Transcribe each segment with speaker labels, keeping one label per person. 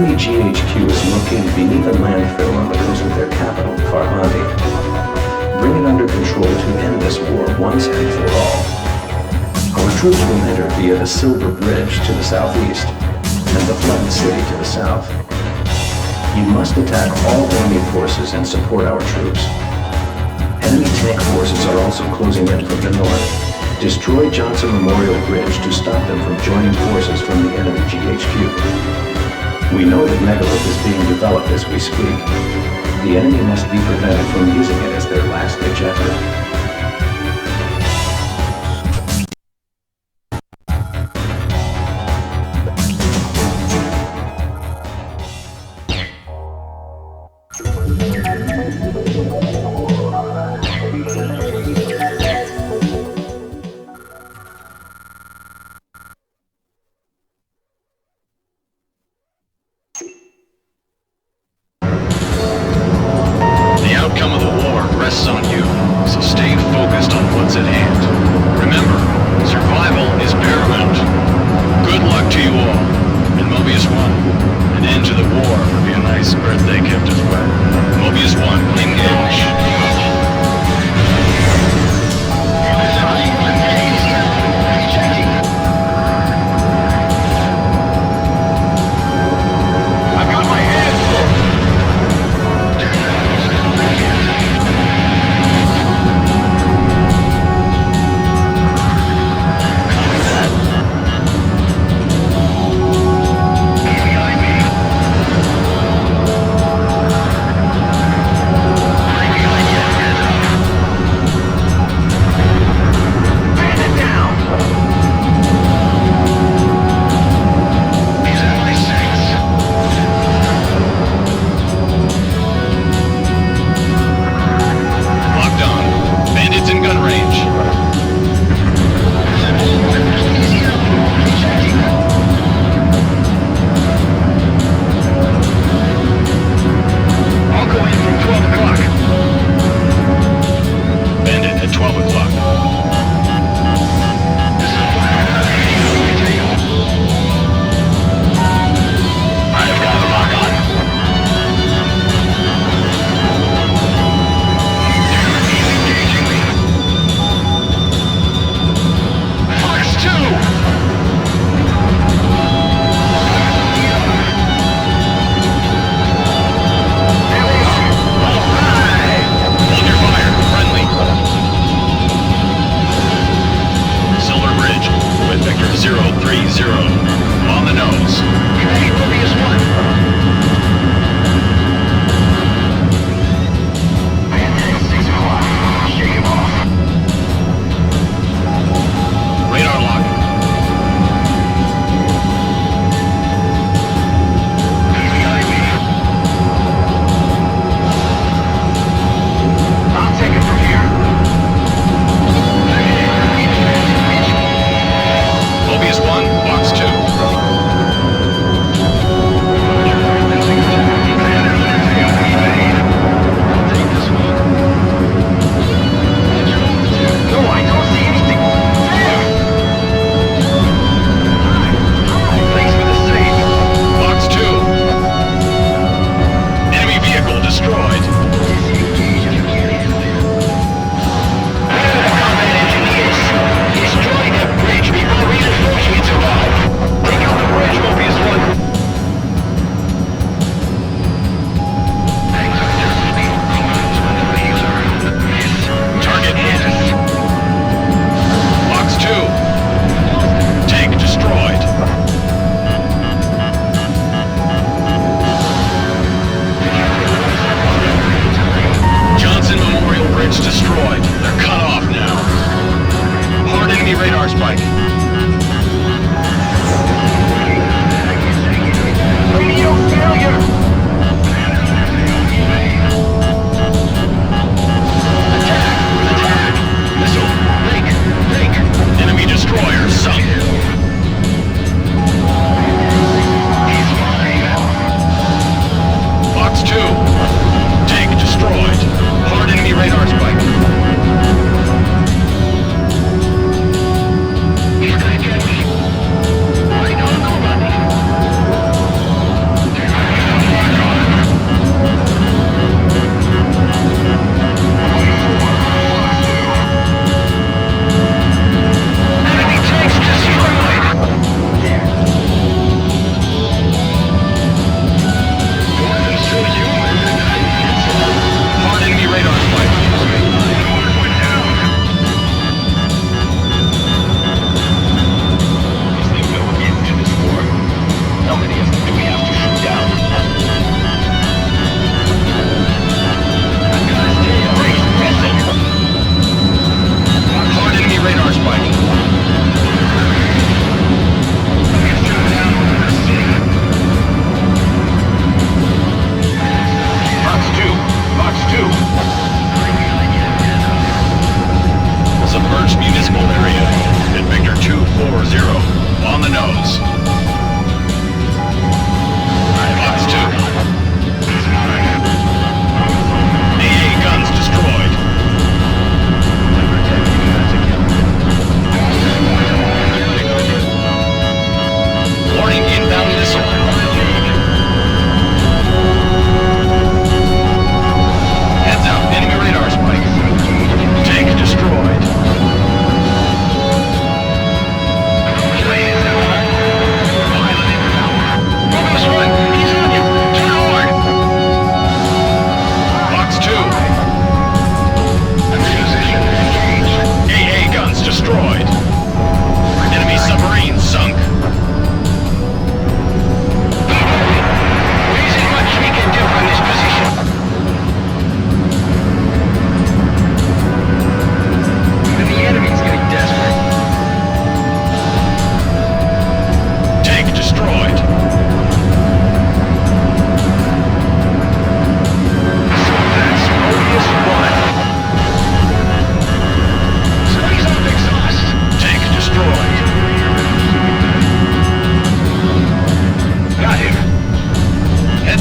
Speaker 1: enemy GHQ is located beneath a landfill on the coast of their capital, Farhandi. Bring it under control to end this war once and for all. Our troops will enter via the Silver Bridge to the southeast and the Flooded City to the south. You must attack all enemy forces and support our troops. Enemy tank forces are also closing in from the north. Destroy Johnson Memorial Bridge to stop them from joining forces from the enemy GHQ. We know that Megalith is being developed as we speak. The enemy must be prevented from using it as their last-ditch effort.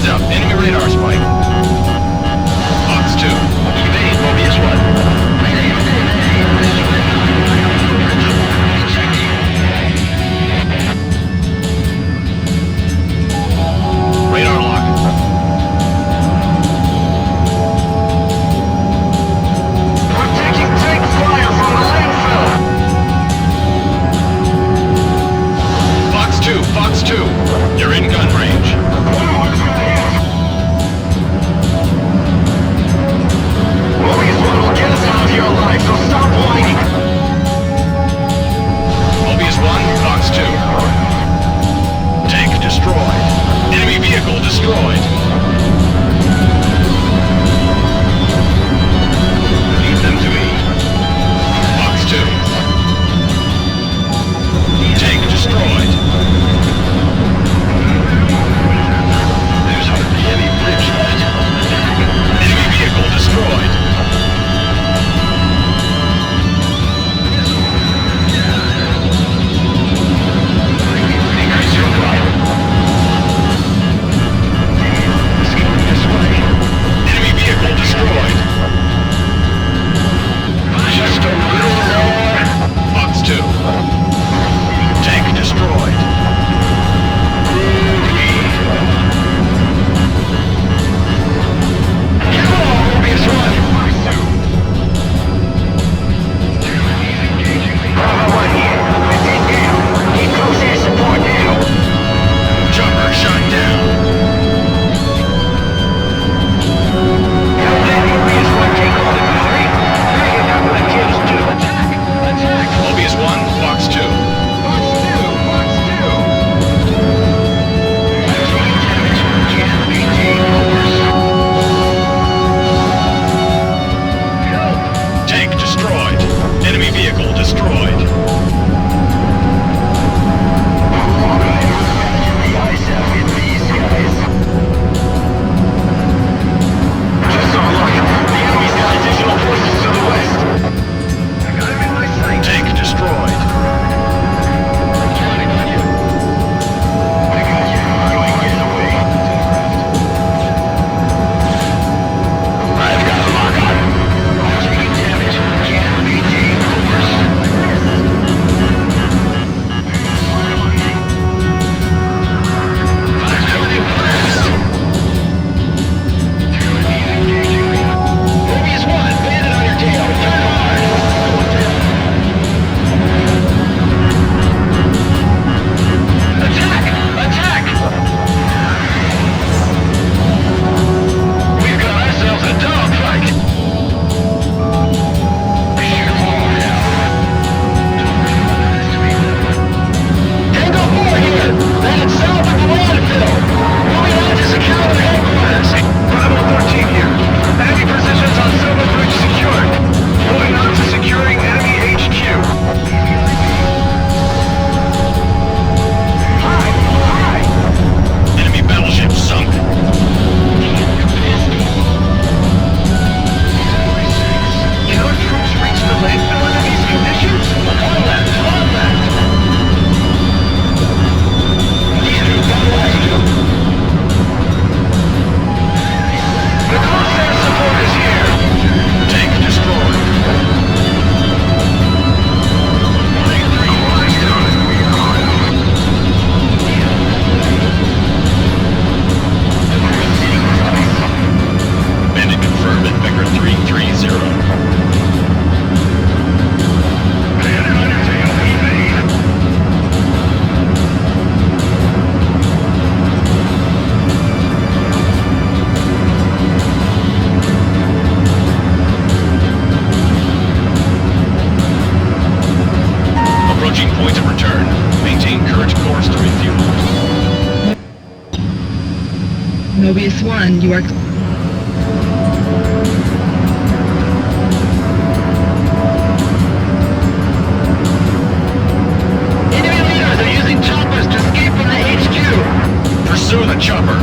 Speaker 2: Heads up, enemy radar spike. Fox 2. Evade, Mobius 1. Radar lock. We're taking tank fire from the landfill. Fox 2, you're in gun range. Mobius 1 will get us out of here alive, so stop whining. Mobius 1, Fox 2. Tank destroyed. Enemy vehicle destroyed. Lead them to me. Fox 2. Tank destroyed. There's hardly any bridge left. Enemy vehicle destroyed. Increase your throttle. This way. Enemy vehicle destroyed. Just a little more. Fox 2. Tank destroyed. Chopper shot down. Mobius 1, Fox 2. Tank destroyed. Enemy vehicle destroyed. Just our luck. The enemy's got additional forces to the west. I got him in my sight. Tank destroyed. I got you. Going the way. I've got a lock on him. Taking damage. Can't be Mobius 1, bandit on your tail. Turn hard. Attack! Attack! We've got ourselves a dogfight. Tango 4 here. Landed south of the landfill. Moving on to secure the headquarters. Bravo 13 here. Enemy positions on Silver Bridge secured. Moving on to securing enemy HQ. Hi! Enemy battleship sunk. Can our troops reach the landfill under these conditions? On left. The Corsair support is here. Tank destroyed. Bandit confirmed at Vector 330. Approaching point of return. Maintain current course to refuel.
Speaker 3: Mobius 1, you are...
Speaker 2: Enemy leaders are using choppers to escape from the HQ. Pursue the chopper.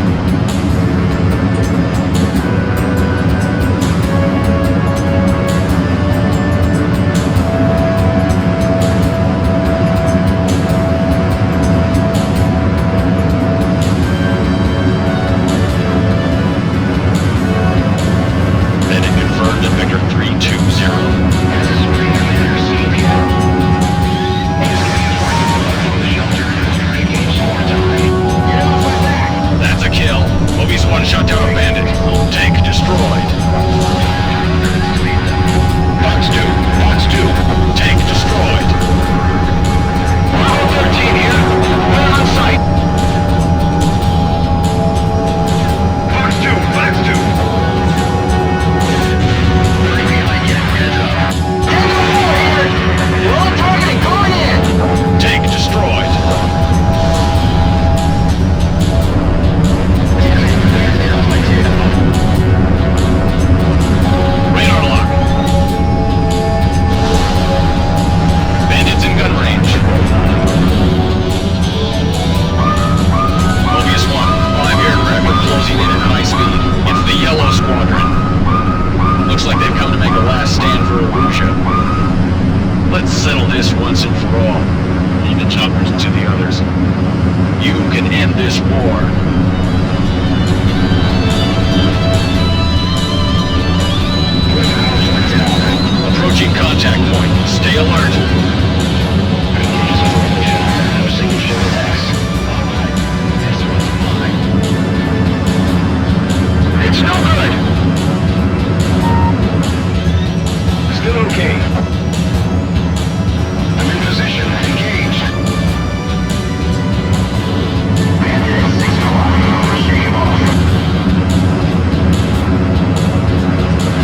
Speaker 2: 1 shot down a bandit. Tank destroyed. Box 2. Tank destroyed. Bravo 13 here. We're on site. Box 2. We're on targeting. Going in. Tank destroyed. Radar lock. Bandits in gun range. Mobius 1, 5 aircraft are closing in at high speed. It's the Yellow Squadron. Looks like they've come to make a last stand for Erusean. Let's settle this once and for all. Leave the choppers to the others. You can end this war. Approaching contact point. Stay alert. It's no good. Still okay. I'm in position. Engaged.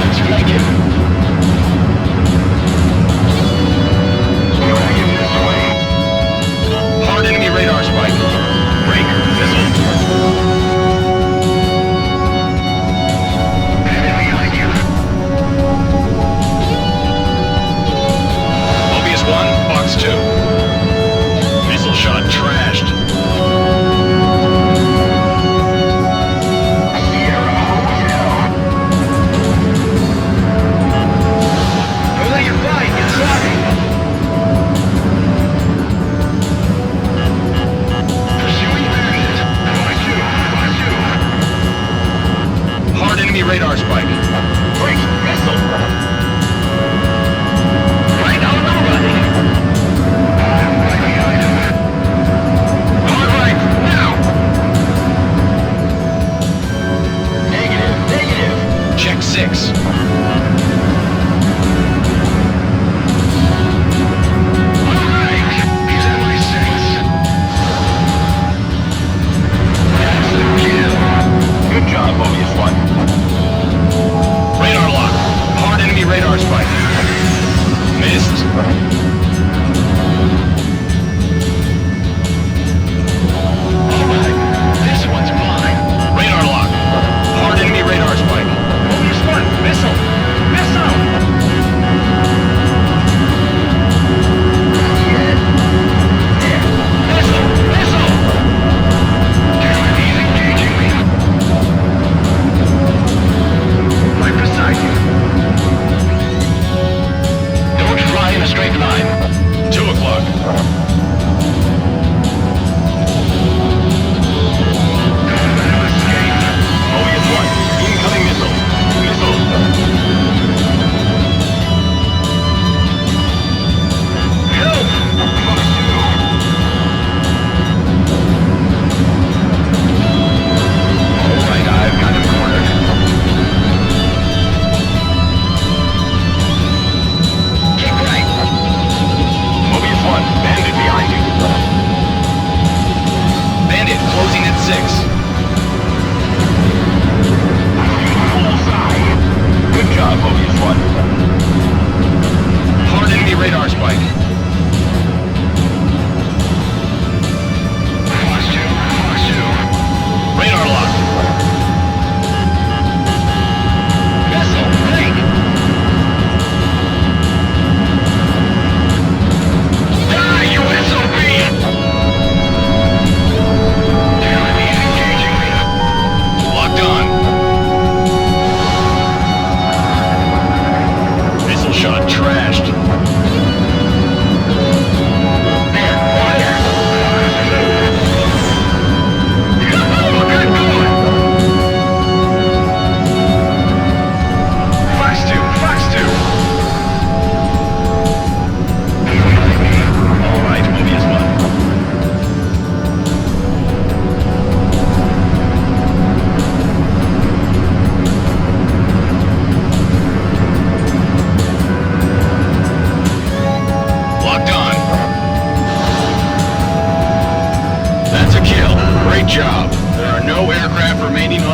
Speaker 2: Let's flank him. Hard enemy radar spike. Break. Missile. Enemy behind you. Mobius 1, Box 2. Missile shot trashed. Don't let you fight. Get sorry. Pursuing bandit. Box 2. Hard enemy radar spike. Break. Missile. Right on nobody. I'm right behind him. Hard right. Now. Negative. Check 6. Alright. He's at my 6. That's the kill. Good job, Mobius 1. Radar lock. Hard enemy radar spike. Missed. Alright. This one's mine. Radar lock. Hard enemy radar spike. Mobius 1. Missed.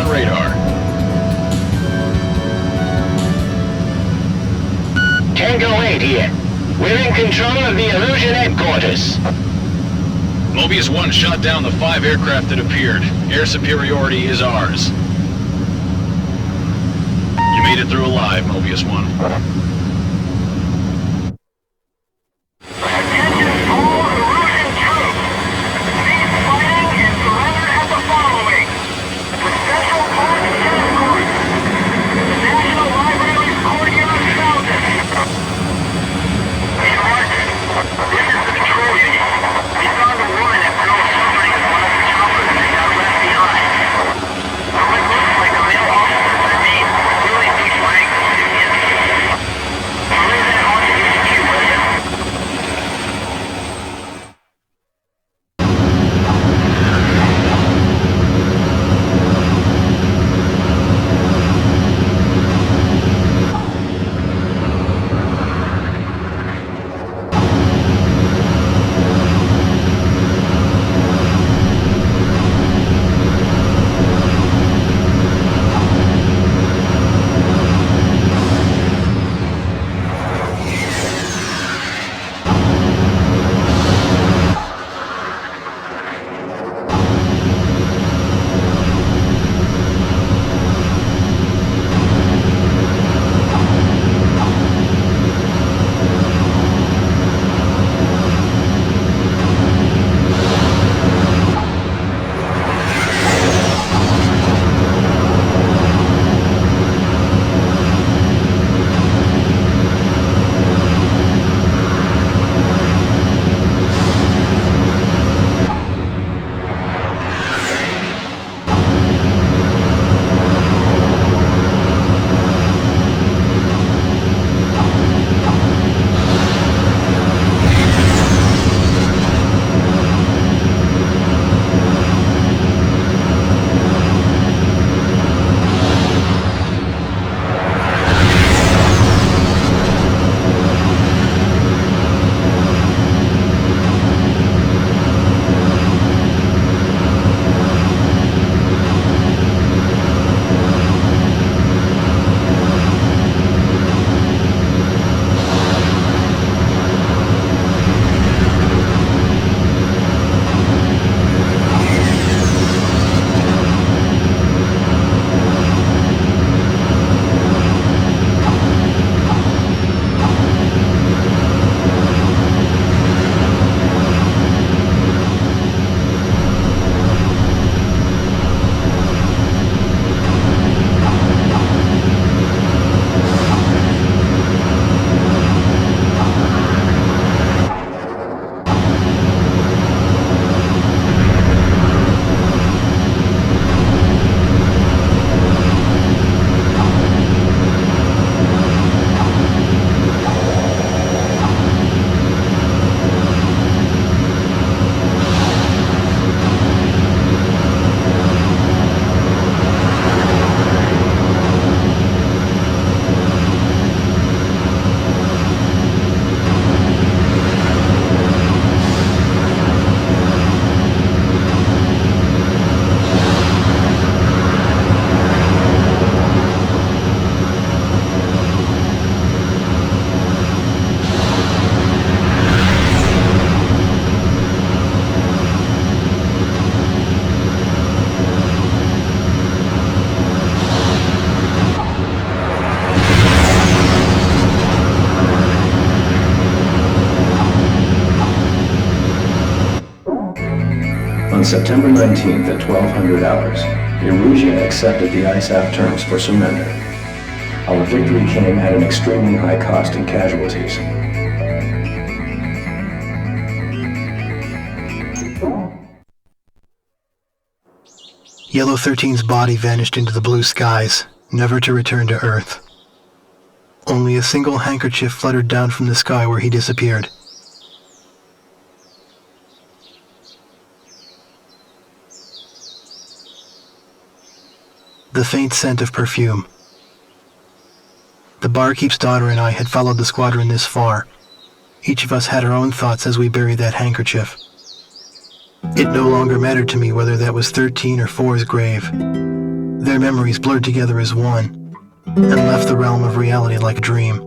Speaker 4: on radar.
Speaker 2: Tango 8 here. We're in control of the Erusean headquarters.
Speaker 4: Mobius 1 shot down the 5 aircraft that appeared. Air superiority is ours. You made it through alive, Mobius 1.
Speaker 2: Attention all Erusean troops. Cease fighting and surrender at the following. The Central Park Tennis Court. The National Library's courtyard fountain. Hey Martin, this is the control unit. We found a woman and girl suffering in one of the choppers that got left behind. Though it looks like the male officers remain really big flag recipients. Relay that on to HQ, will ya?
Speaker 1: On September 19th at 1200 hours, Erusean accepted the ISAF terms for surrender. Our victory came at an extremely high cost in casualties.
Speaker 5: Yellow 13's body vanished into the blue skies, never to return to Earth. Only a single handkerchief fluttered down from the sky where he disappeared. The faint scent of perfume. The barkeep's daughter and I had followed the squadron this far. Each of us had our own thoughts as we buried that handkerchief. It no longer mattered to me whether that was 13 or 4's grave. Their memories blurred together as one, and left the realm of reality like a dream.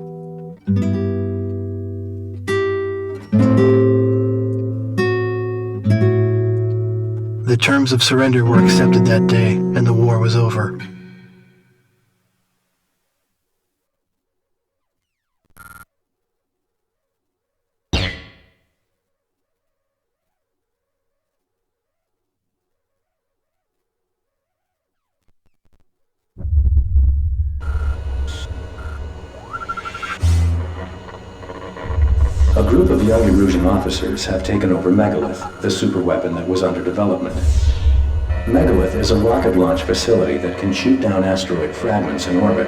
Speaker 5: The terms of surrender were accepted that day, and the war was over.
Speaker 1: A group of young Erusean officers have taken over Megalith, the superweapon that was under development. Megalith is a rocket launch facility that can shoot down asteroid fragments in orbit.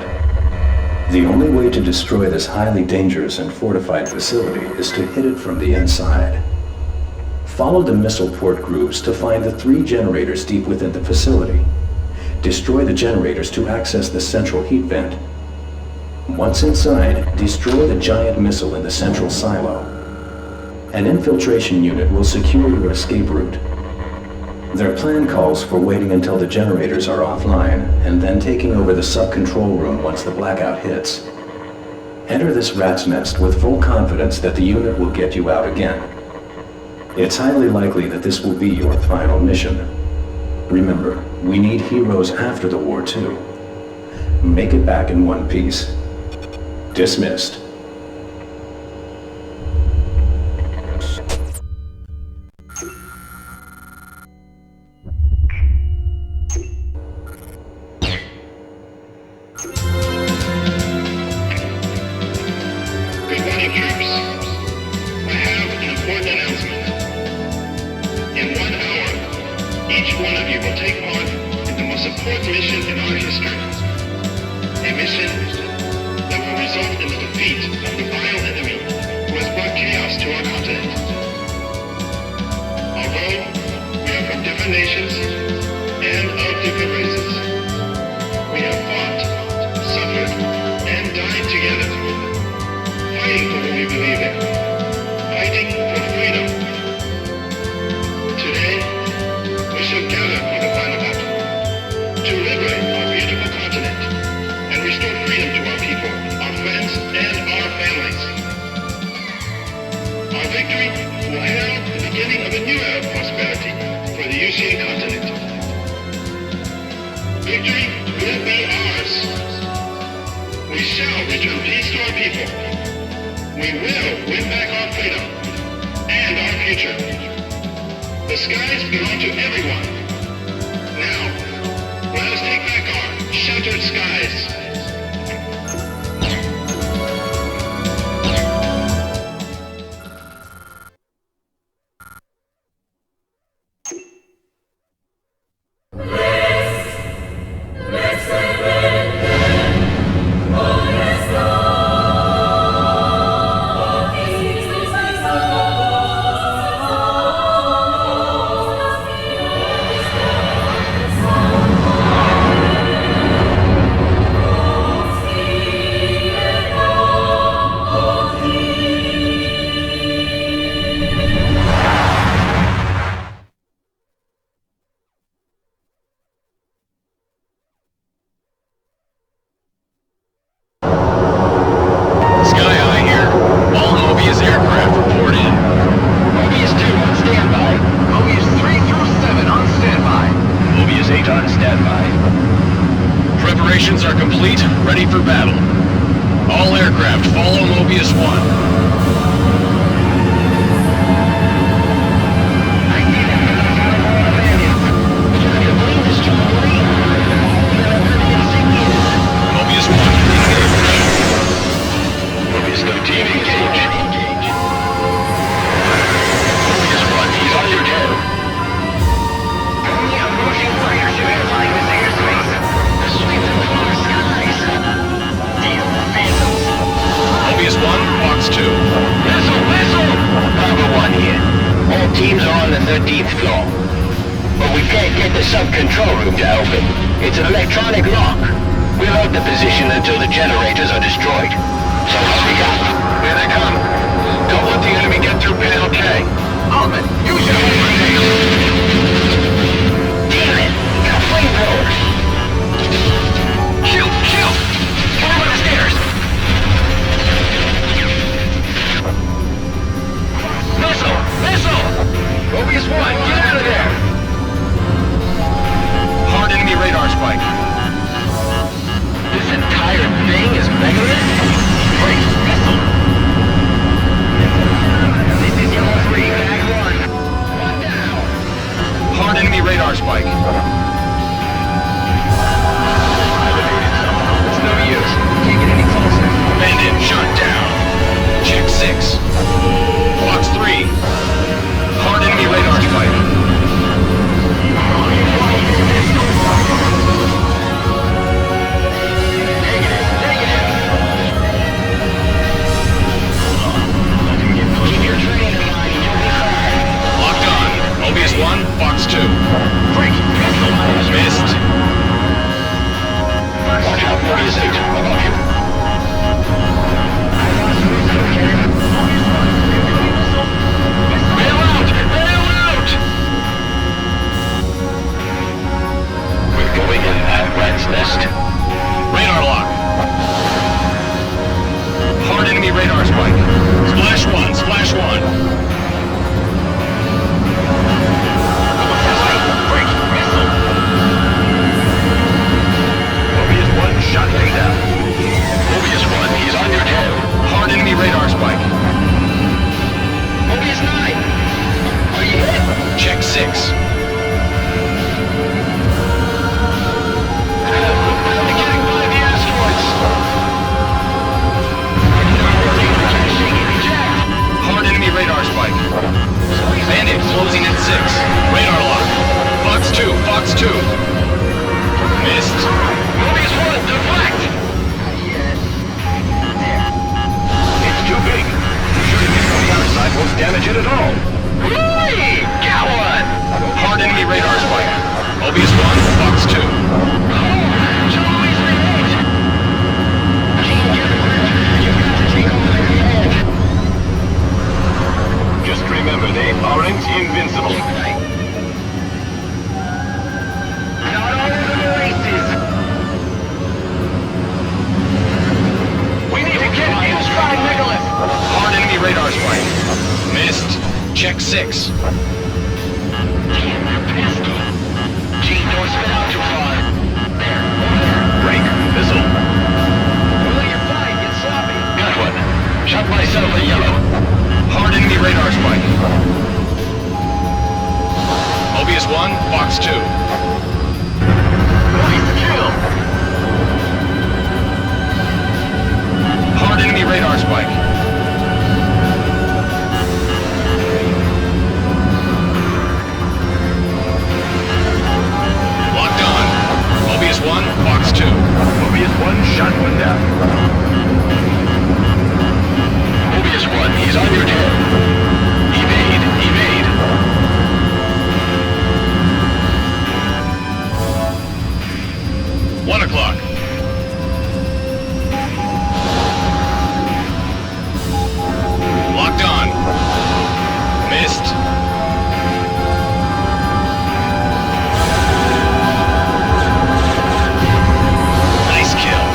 Speaker 1: The only way to destroy this highly dangerous and fortified facility is to hit it from the inside. Follow the missile port grooves to find the 3 generators deep within the facility. Destroy the generators to access the central heat vent. Once inside, destroy the giant missile in the central silo. An infiltration unit will secure your escape route. Their plan calls for waiting until the generators are offline, and then taking over the sub-control room once the blackout hits. Enter this rat's nest with full confidence that the unit will get you out again. It's highly likely that this will be your final mission. Remember, we need heroes after the war too. Make it back in one piece. Dismissed.
Speaker 2: Good morning, troops. I have an important announcement. In 1 hour, each one of you will take part in the most important mission in our history. A mission that will result in the defeat of the vile enemy who has brought chaos to our continent. Although we are from different nations and of different races, we have fought, suffered, and died together, fighting for what we believe in, fighting for freedom. Today, we shall gather for the final battle, to liberate our beautiful continent and restore freedom to our people, our friends, and our families. Our victory will herald the beginning of a new era of prosperity for the Erusean continent. Victory will be ours. We shall return peace to our people. We will win back our freedom and our future. The skies belong to everyone. Now, let us take back our sheltered skies.
Speaker 4: Preparations are complete, ready for battle. All aircraft follow Mobius 1.
Speaker 2: Sub-control room to open. It's an electronic lock. We'll hold the position until the generators are destroyed. So hurry up. Here they come. Don't let the enemy get through panel K. Altman, use your grenades. Damn it! Got flamethrowers. Missed.
Speaker 4: Radar lock. Hard enemy radar spike. Splash one, splash one.
Speaker 2: Break. Missile. Mobius 1 shot thing down.
Speaker 4: Mobius 1, he's on your tail. Hard enemy radar spike.
Speaker 2: Mobius 9. Are you hit?
Speaker 4: Check 6.
Speaker 2: Getting by the asteroids.
Speaker 4: Hard enemy radar spike. Bandit closing at 6. Radar lock. Fox 2, Fox 2. Missed.
Speaker 2: Mobius 1, deflect. It's too big. Shooting it from the other side won't damage it at all. Whee! Got one!
Speaker 4: Hard enemy radar spike. Mobius 1, Fox 2.
Speaker 2: Just remember, they aren't invincible. Not all of the races. We need to get inside Megalith.
Speaker 4: Hard enemy radar spike. Missed. Check 6.
Speaker 2: Gene, don't spin out too far. There. Break. Missile. Well, you're fine. Get sloppy. Got one. Shot myself a yellow.
Speaker 4: Hard enemy radar spike. Mobius 1, Fox 2.
Speaker 2: Nice kill.
Speaker 4: Hard enemy radar spike. Locked on. Mobius 1, Fox 2.
Speaker 2: Mobius 1 shot one down. Mobius 1, he's on your tail. Evade, evade.
Speaker 4: 1 o'clock. Locked on. Missed. Nice kill.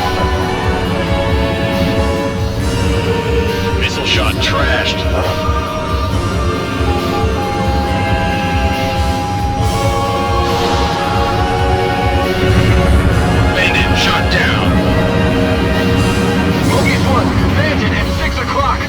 Speaker 4: Missile shot trashed. Bandit shot down.
Speaker 2: Mobius 1, Bandit at 6 o'clock.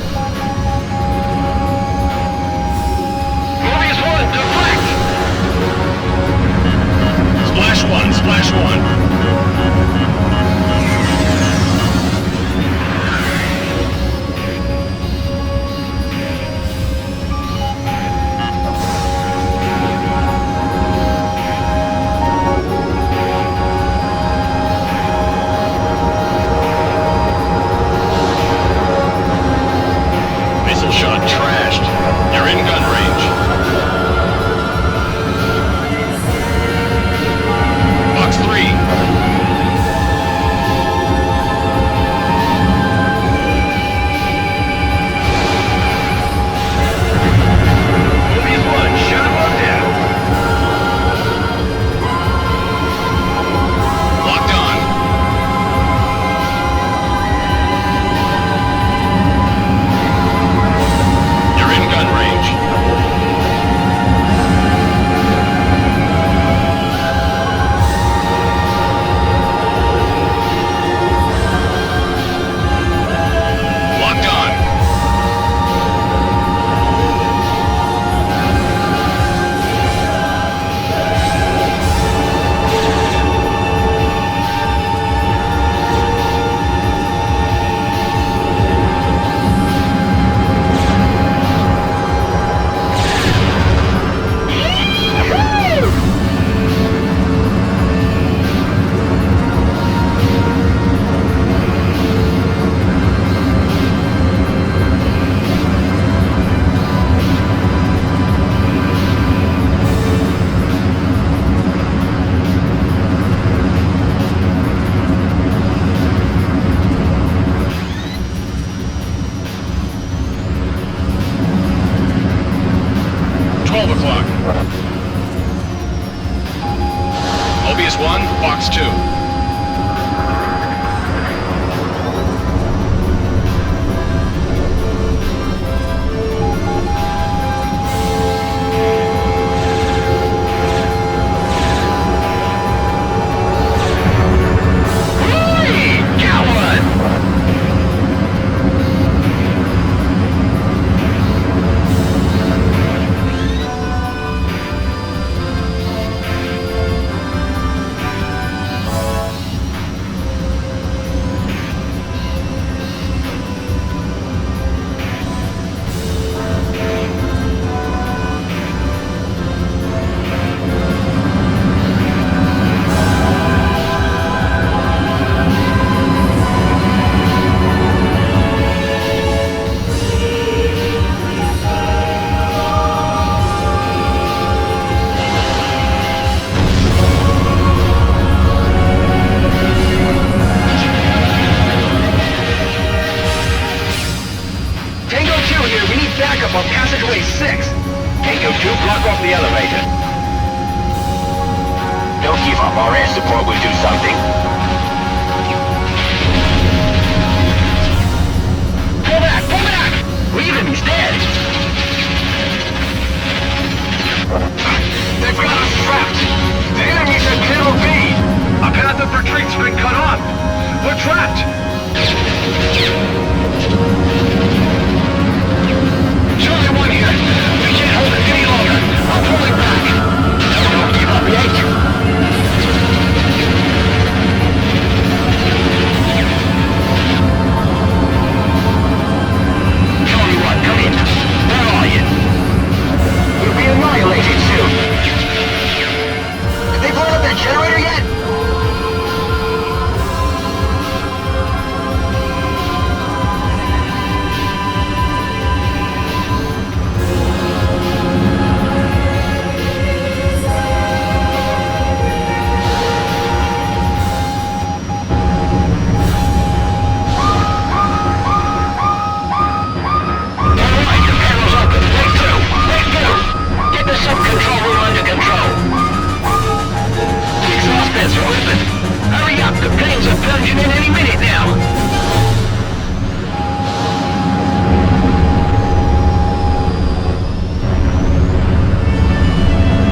Speaker 2: surging in any minute now.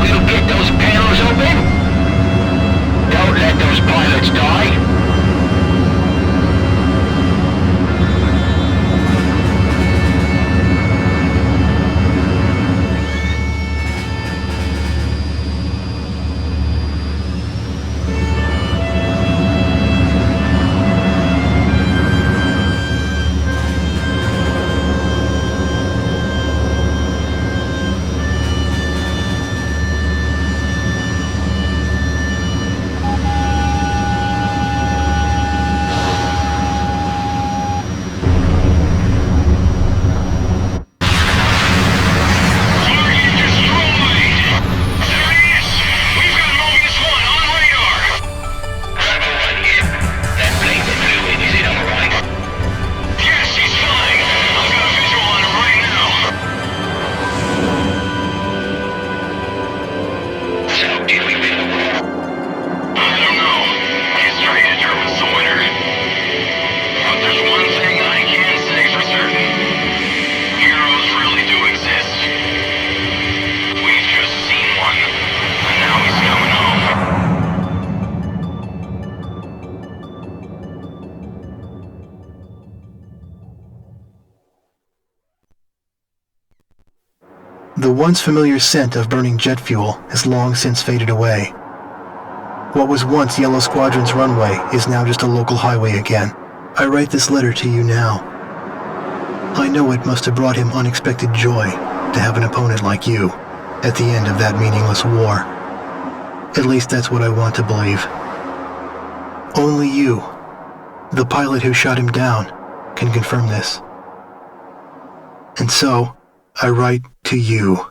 Speaker 2: We'll get those panels open. Don't let those pilots die.
Speaker 5: The once familiar scent of burning jet fuel has long since faded away. What was once Yellow Squadron's runway is now just a local highway again. I write this letter to you now. I know it must have brought him unexpected joy to have an opponent like you at the end of that meaningless war. At least that's what I want to believe. Only you, the pilot who shot him down, can confirm this. And so, I write to you.